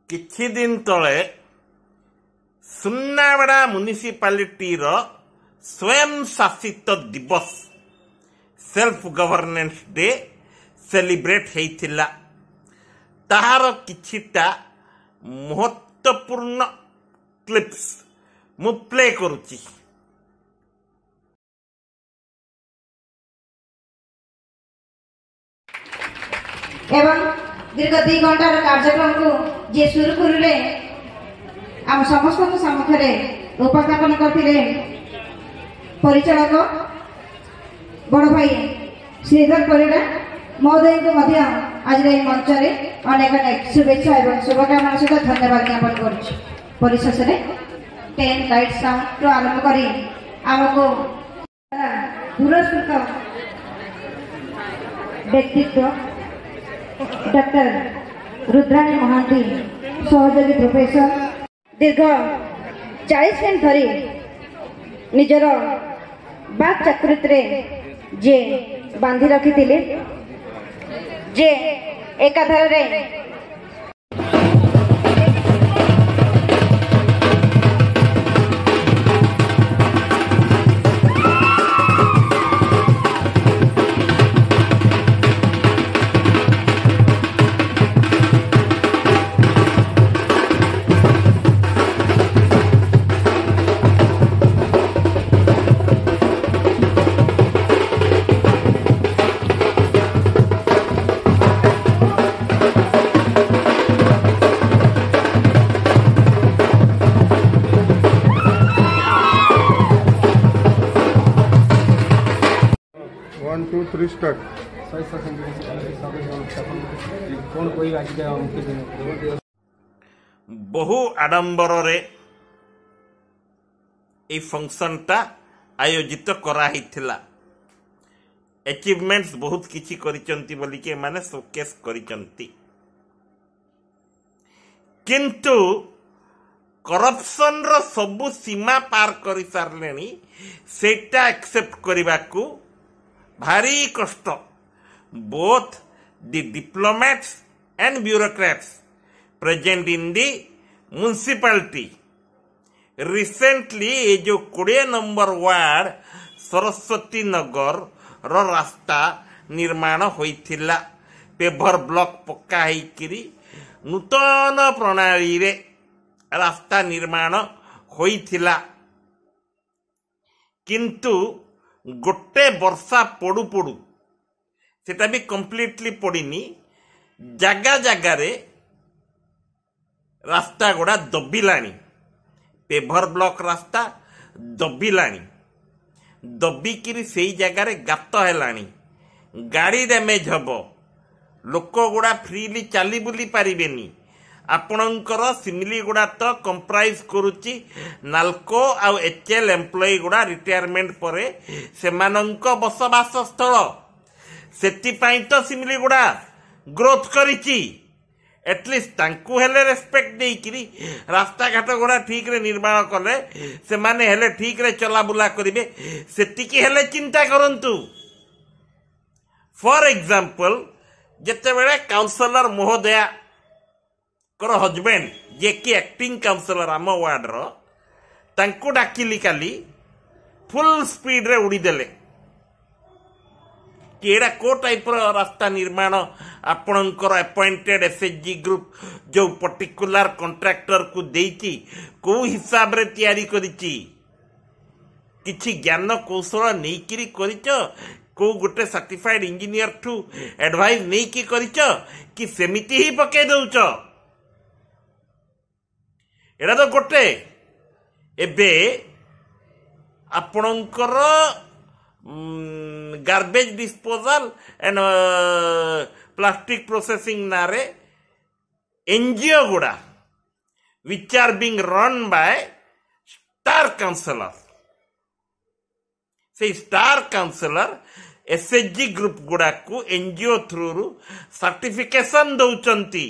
किछि दिन तले सुन्नावेड़ा म्युनिसिपालिटी स्वयं शासित दिवस सेल्फ गवर्नेंस डे सेलिब्रेट होइथिला। ताहार किछिटा महत्वपूर्ण क्लिप्स मु प्ले करुची। एवं दीर्घ 2 घंटार कार्यक्रम को जे सुरुखुरुले आम समस्त सम्मुखें उपस्थापन करते परिचालक बड़ भाई श्रीधर परिड़ा महोदय को आज मंच में अनेक अनेक शुभेच्छा और शुभकामना सहित धन्यवाद ज्ञापन करेष 10 लाइट साउंड आरंभ कर आमको पुरस्कृत व्यक्तित्व डॉक्टर रुद्राणी महांती सहयोगी प्रोफेसर दीर्घ 40 दिन धरी निजर बाक चाकृति जे बांधी रखी जे एकाधार रे 1 2 3 स्टार्ट। बहु आडंबर रे ए फंक्शन टा आयोजित कराइथिला। अचीवमेंट्स बहुत किछि करिचंती बोली के माने शोकेस करिचंती, किंतु करप्शन रो सबु सीमा पार करि सारलेनी। सेटा एक्सेप्ट करिबाकू भारी कष्ट both the diplomats and bureaucrats present in the municipality. Recently ये जो 20 नंबर वार्ड सरस्वती नगर रो रास्ता निर्माण होइथिला। पेवर ब्लॉक पक्का होइकिरी नूतन प्रणाली रे रास्ता निर्माण होइथिला, किंतु गोटे वर्षा पड़ू पड़ू सेटा भी कंप्लीटली पड़ीनी। जगह जगह रे रास्ता गुड़ा दबिलानी। पेवर ब्लॉक रास्ता दबिलानी, दबिकी से जगह रे गात हेलानी। गाड़ी डैमेज हबो, लोक गुड़ा फ्रीली चली बुली पारिबेनी। आपणकर सिमिली गुड़ा तो कंप्राइज करुची नाल्को आउ एचएल एम्प्लॉय गुड़ा रिटायरमेंट परे सेमानंक बसवास स्थल। सेतिपाई तो सिमिली गुड़ा ग्रोथ करिची। एटलिस्ट तांकु हेले रेस्पेक्ट देइकिरी रास्ता घाट गुड़ा ठीक रे निर्माण कले से माने हेले ठीक रे चला बुला करिवे, सेतिकी हेले चिंता करंतु। फॉर एग्जांपल जेते बेले काउंसलर महोदया कर हजबैंड जे कि एक्टिंग काउंसलर आम वार्ड रो तांकु डाकिली काली फुल स्पीड रे उड़ी देले कि एड़ा को टाइप रो रास्ता निर्माण आपणकर अपॉइंटेड एसएचजी ग्रुप जो पर्टिकुलर कॉन्ट्रैक्टर को देइची को हिसाब रे तैयारी करिची। किछि ज्ञान कौशल नेइकिरी करिचो को गोटे सर्टिफाइड इंजीनियर ठू एडवाइस नेइकी करिचो कि सेमिति ही पके दउचो। एड़ा तो गोटे एबे आपणकर garbage disposal and plastic processing नारे एनजीओ गुड़ा which are being run by star councillor. से स्टार काउंसलर एसएचजी ग्रुप गुड़ा को एनजीओ थ्रू रु सर्टिफिकेशन दउचंती।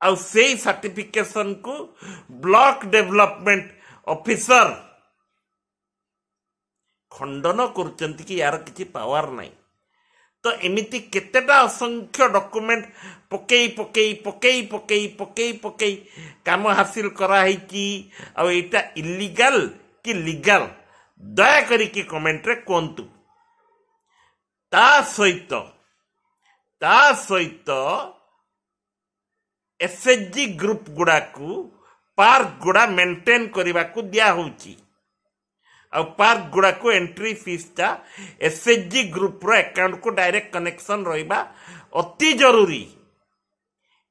आउ से सर्टिफिकेशन को ब्लॉक डेवलपमेंट ऑफिसर खंडन करुचंती कि यार किछि पावर नहीं। तो एमिति केतेटा असंख्य डॉक्यूमेंट पकई पकई पकई पकई पकई पकई काम हासिल कराई कि आ एटा इलीगल कि लीगल दया करिकी कमेंट रे कहतु। ता सहित एसएचजी ग्रुप गुड़ा को पार्क गुड़ा मेंटेन करने को दिया होची। आ पार्क गुड़ा को एंट्री फीस टा एसएचजी ग्रुप रो अकाउंट को डायरेक्ट कनेक्शन रहिबा अति जरूरी।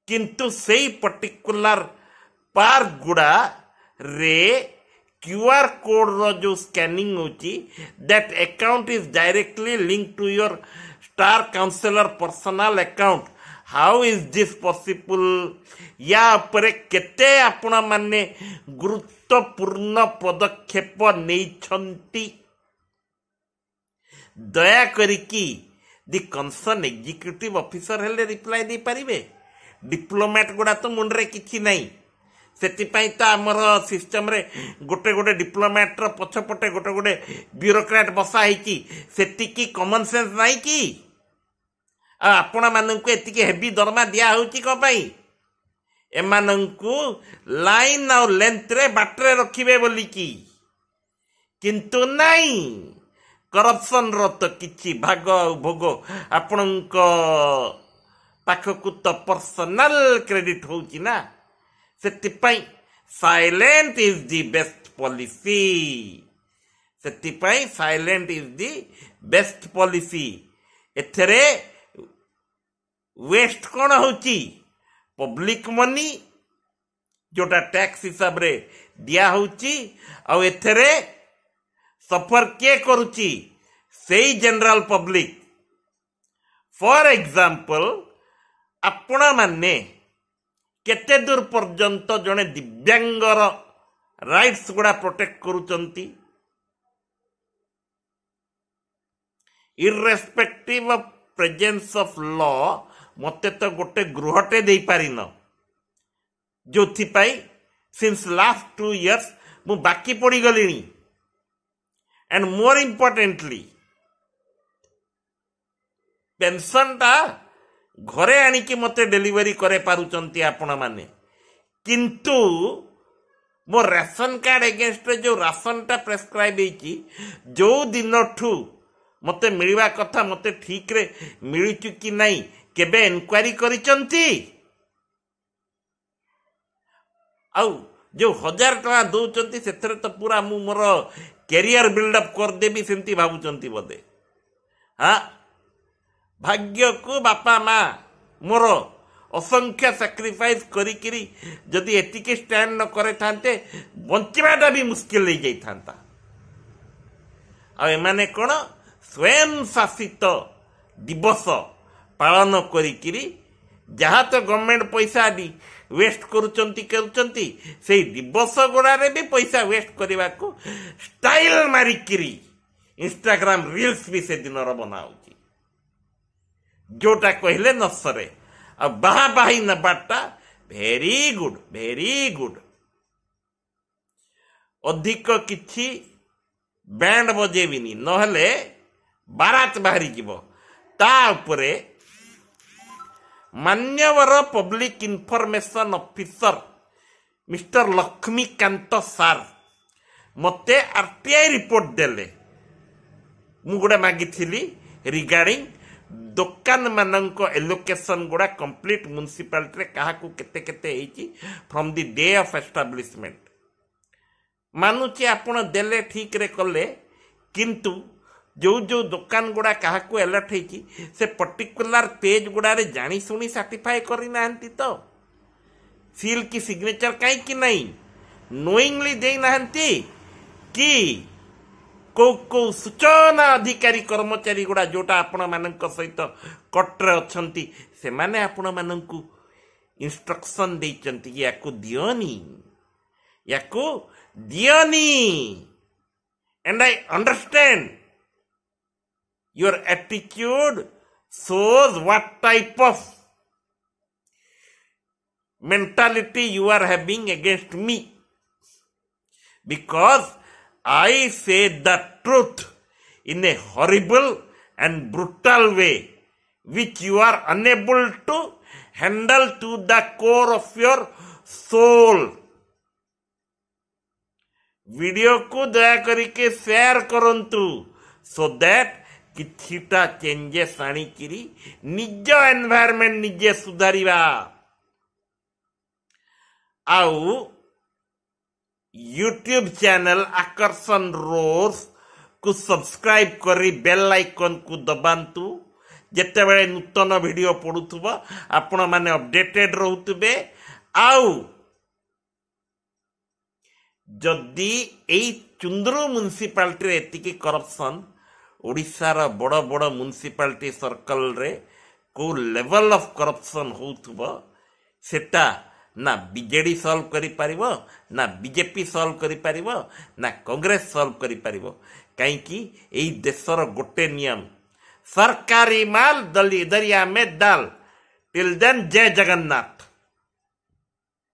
किंतु सेही पर्टिकुलर पार्क गुड़ा रे क्यूआर कोड रो जो स्कैनिंग होची that account is directly link to your star councillor personal account. How is this possible? या उपरे केते आपण माने गुरुत्वपूर्ण पदक्षेप नहीं। दया करिकी दि कंसर्न एग्जीक्यूटिव ऑफिसर हेले रिप्लाई दे पारिबे। डिप्लोमेट गुड़ा तो मुंडरे किछि नहीं। सेतिपाई तो आमर सिस्टम रे गोटे गोटे डिप्लोमेट रो पछपटे गोटे गोटे ब्यूरोक्रेट बसा हैकी सेतिकी कॉमन सेंस नाही की? आपण माननकु एतिके हेवी दरमा दिया होची को पई? एमानंकु लाइन और लेंथ रे बाटरे रखिबे बोली की। किंतु नहीं, करप्शन रो तो किछि भाग भोग आपणक पाखकु तो पर्सनल क्रेडिट होची ना। सेतिपाई silent is the best policy. सेतिपाई silent is the best policy. एथरे वेस्ट कौन होची? पब्लिक मनी जोटा टैक्स हिसाब रे दिया होची। और एथरे सफर के करुची? सेही जनरल पब्लिक। फॉर एग्जांपल आपण माने केते दूर पर्यंत जने दिव्यांगर राइट्स गुड़ा प्रोटेक्ट करुचंती? Irrespective of presence of law मते तो गोटे गृहटे दे पारिन जो सिंस लास्ट 2 years मु बाकी पड़ी गलिनी। एंड मोर इम्पोर्टेंटली पेंशन टा घरे आनिकी मते डेलीवरी करे पारुचंती आपण माने। किंतु मो राशन कार्ड एगेंस्ट जो राशन टा प्रेस्क्राइब होईची जो दिन ठू मते मिलवा कथा मते ठीक रे मिलुचु कि नहीं केबे इंक्वायरी करिचंती? आउ जो 1000 टका दौचंती सेथरे तो पूरा मु मोर कैरियर बिल्डअप कर देबी सेंती भाबुचंती बोधे। हाँ, भाग्य को बापा माँ मोर असंख्य सैक्रिफाइस करी जदि एतिके स्टैंड न करे थांते बंचिबाटा भी मुश्किल हो जाई थांता। आ एमाने कोन स्वयं शासित दिवस पालन करी जहाँ तो गवर्नमेंट पैसा दी वेस्ट करुचंती से दिवस गुड़ारे भी पैसा वेस्ट करने को स्टाइल मारिकी इंस्टाग्राम रील्स भी से दिन बनाऊची जोटा कहले न सरे। आ बाहा बाही नबाटा भेरी गुड। अधिक किछि बैंड बजेबिनी नहले बारात बाहरी जीव। ता उपरे मान्यवर public information officer mister Laxmikant sir मते आरटीआई रिपोर्ट देले। मु गुडा मागिथिली रिगार्डिंग दुकान मानक एलोकेशन गुड़ा कंप्लीट म्युनिसिपालिटी क्या केते केते from the day of establishment. मानुची आपण देले ठीक रे कले किंतु जो जो दुकान गुड़ा क्या अलर्ट होती से पर्टिकुलर पेज गुड़ारे जानी शुणी सर्टिफाई करना तो सील की सिग्नेचर कहीं नहीं नोइंगली देना कि को सूचना अधिकारी कर्मचारी गुड़ा जोटा आपण मानक सहित कट्रे अछंती से माने आपण मानकु इंस्ट्रक्शन देइचंती कि याकु दियोनी and I understand your attitude shows what type of mentality you are having against me because I say the truth in a horrible and brutal way which you are unable to handle to the core of your soul. Video को दया करके share करंतु so that किछिटा changes आनिकिरी निज environment निजे सुधारिबा आउ YouTube channel आकर्षण रोज को subscribe करी bell icon को दबांतु जेते बेले नूतन वीडियो पडुथबो आपण माने अपडेटेड रहउतबे आउ जदि एई चुंद्रू म्युनिसिपालिटी रे एतिकी करप्शन ओडिसा रा बड़ बड़ म्युनिसिपालिटी सर्कल रे को लेवल ऑफ करप्शन होउथबो सेटा ना बीजेडी सॉल्व करि पारिबो ना बीजेपी सॉल्व करि पारिबो ना कांग्रेस सॉल्व करि पारिबो काई कि एई देशर गोटे नियम सरकारी माल दरिया में डाल टिल देन जय जगन्नाथ।